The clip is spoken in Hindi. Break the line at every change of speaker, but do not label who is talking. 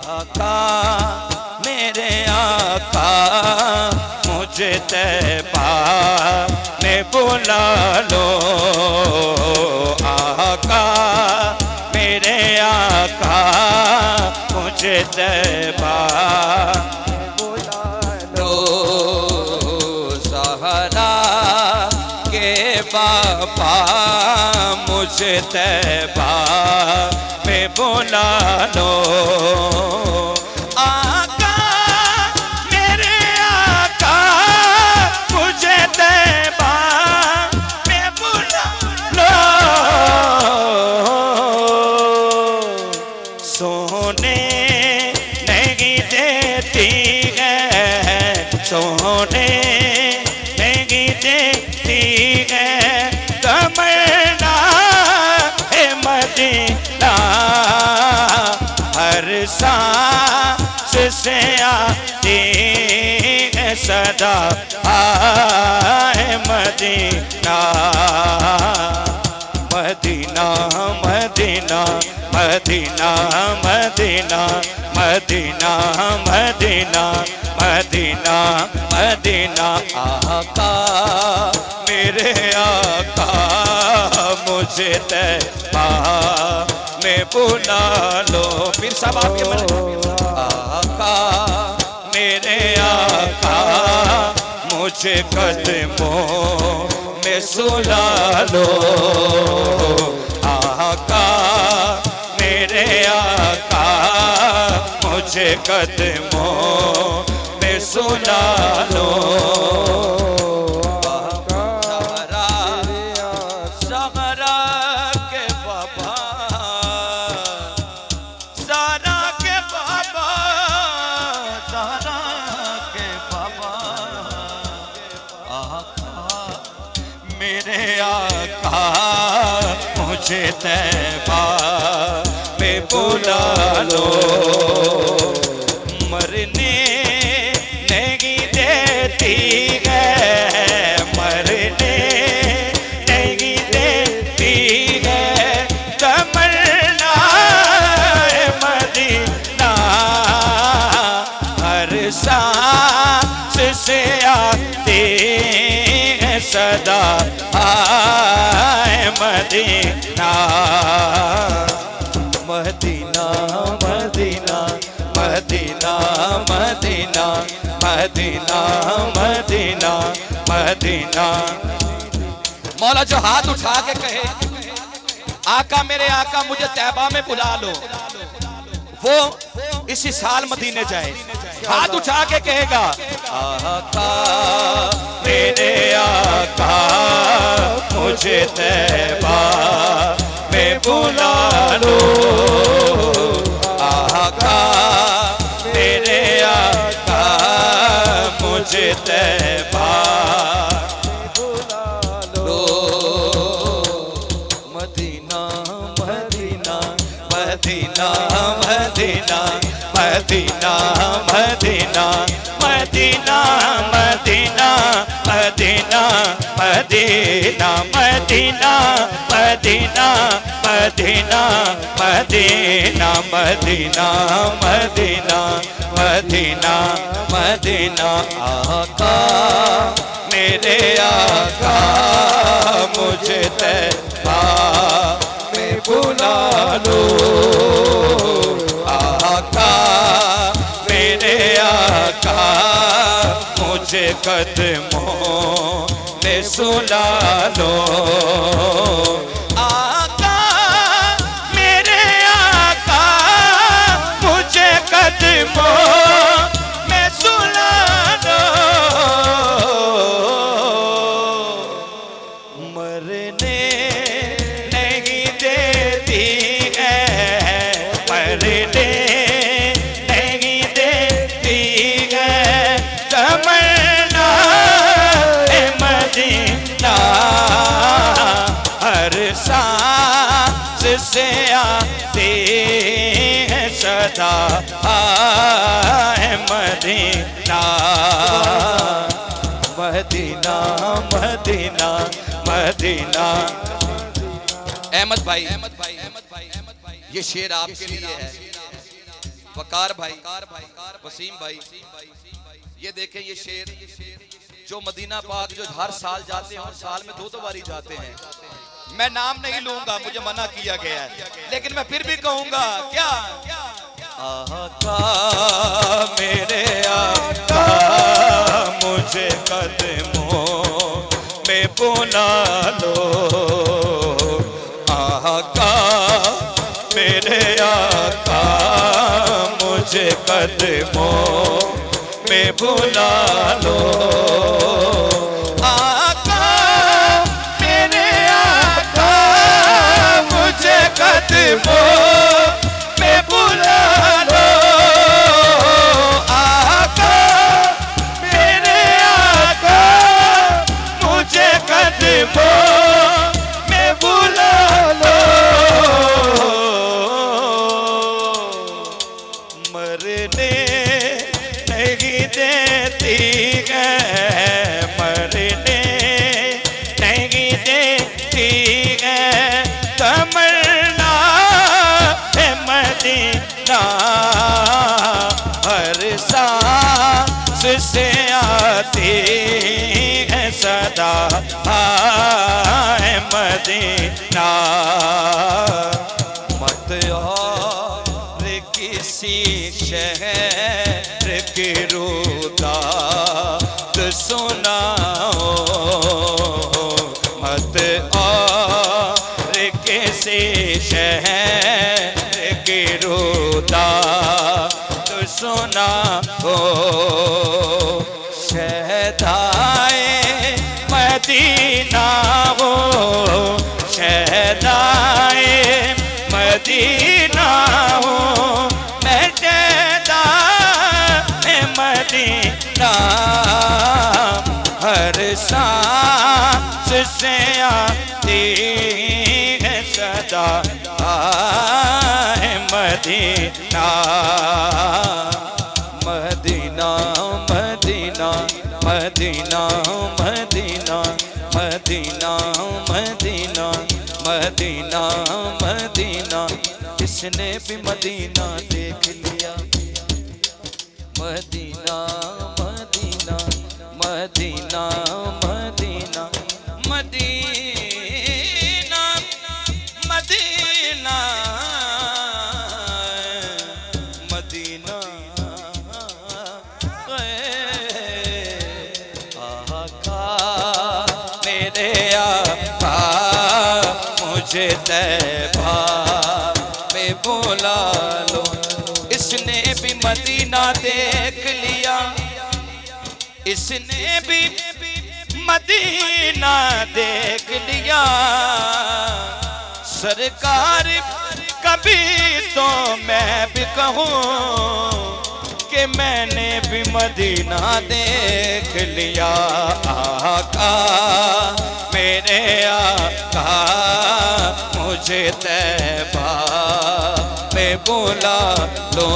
आका मेरे आका मुझे तैबा में बुला लो। आका मेरे आका मुझे तैबा बुला लो। सहरा के बाबा मुझे तैबा में बुला लो। आका मेरे आका मुझे तैबा में बुला लो। सोने नहीं देती है, सोने नहीं देती है तमन्ना है मदीना। हर सांस से आती है सदा आए Medina. Medina Medina Medina Medina Medina Medina Medina Medina. आका मेरे आका मुझे तैबा में बुला लो। फिर सब आपके मन। आका मेरे आका मुझे कदमों में सुला लो। आका मेरे आका मुझे कदमों में सुला लो। मेरे आका मुझे तैबा में बुला लो। मरने नहीं देती है, मरने नहीं देती है तमन्ना मदीना। हर सांस से आती सदा आए Medina. Medina Medina Medina Medina Medina Medina Medina. मौला जो हाथ उठा के कहे आका मेरे आका मुझे तैबा में बुला लो, वो इसी साल मदीने जाए। हाथ उठा के कहेगा आका मेरे आका मुझे तैबा में बुला लो। आका मेरे आका मुझे तैबा बुला लो। Medina Medina Medina Medina Medina Medina Medina Medina Medina Medina Medina Medina Medina Medina Medina Medina Medina Medina. आका मेरे आका मुझे तैबा में बुला लो। आका मेरे आका मुझे कदमों में सुला लो। आका मेरे आका मुझे कदमों में सुला लो। मरने नहीं देती है, मरने नहीं देती है तमन्ना मदीना। हर सांस से आती है सदा आए Medina. Medina Medina Medina. Ahmed भाई ये शेर आपके लिए है। वकार भाई, वसीम भाई, ये देखें ये शेर जो मदीना पाक जो हर साल जाते हैं और साल में 2 बारी जाते हैं। मैं नाम नहीं लूंगा, मुझे मना किया गया है, लेकिन मैं फिर भी कहूंगा क्या, आका मेरे आका मुझे कदमों में बुला लो, आका मेरे आका मुझे कदमों में बुला लो, आका मेरे आका मुझे कदमों में बुला लो, आका मेरे आका मुझे कदमों में बुला लो, मरने नहीं देती है, मरने नहीं देती है तमन्ना है मदीना, हर सांस से आती है सदा है मदीना, मत और किसी शहर की रुदात सुनाओ, मत और किसी शहर की रुदात सुनाओ, शहदाए मदीना हो, शहदाए मदीना हो, मैं शहदा मदीना, हर सांस से आती है सदा है Medina, Medina Medina Medina Medina Medina Medina Medina Medina, किसने भी मदीना देख लिया, Medina Medina Medina Medina Medina Medina Medina, आका मेरे आका मुझे तैबा में बुला लो, इसने भी मदीना देख लिया, इसने भी मदीना देख लिया, सरकार कभी तो मैं भी कहूँ कि मैंने भी मदीना देख लिया, आका मेरे आका मुझे तैबा में बुला लो।